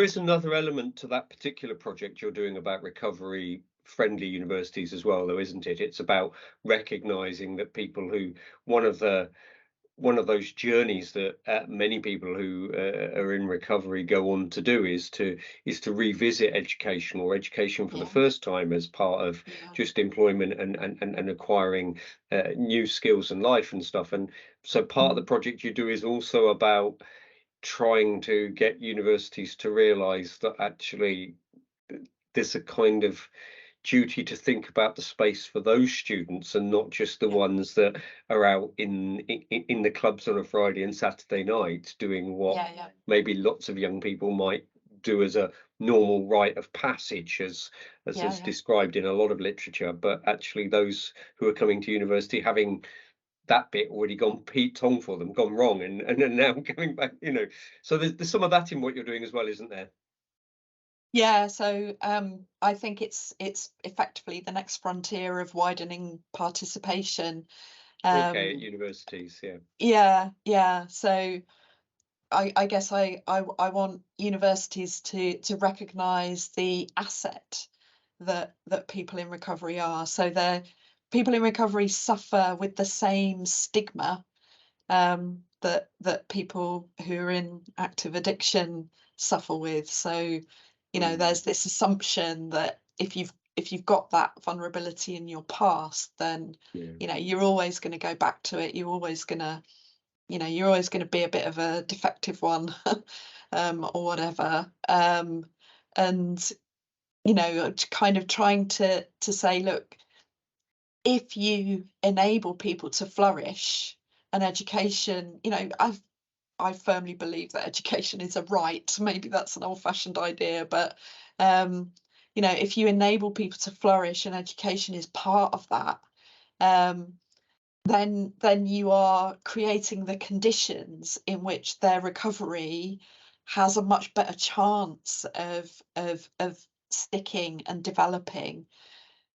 is another element to that particular project you're doing about recovery friendly universities as well, though, isn't it? It's about recognizing that people who one of those journeys that many people who are in recovery go on to do is to revisit education, or education for the Yeah, first time, as part of yeah, just employment and acquiring new skills in life and stuff. And so part of the mm, project you do is also about trying to get universities to realize that actually there's a kind of duty to think about the space for those students, and not just the yeah, ones that are out in the clubs on a Friday and Saturday night doing what yeah, yeah, maybe lots of young people might do as a normal rite of passage, as yeah, is yeah. described in a lot of literature. But actually those who are coming to university having that bit already gone Pete Tong for them, gone wrong, and then now coming back, so there's some of that in what you're doing as well, isn't there? Yeah, so I think it's effectively the next frontier of widening participation. Okay, at Um, universities, yeah. yeah, yeah. So I guess I want universities to recognise the asset that people in recovery are. So the people in recovery suffer with the same stigma that people who are in active addiction suffer with. So, Mm, there's this assumption that if you've got that vulnerability in your past, then yeah. you're always going to go back to it. You're always going to be a bit of a defective one, or whatever. And kind of trying to say, look, if you enable people to flourish, and education, I firmly believe that education is a right. Maybe that's an old-fashioned idea, but if you enable people to flourish and education is part of that, um, then you are creating the conditions in which their recovery has a much better chance of sticking and developing.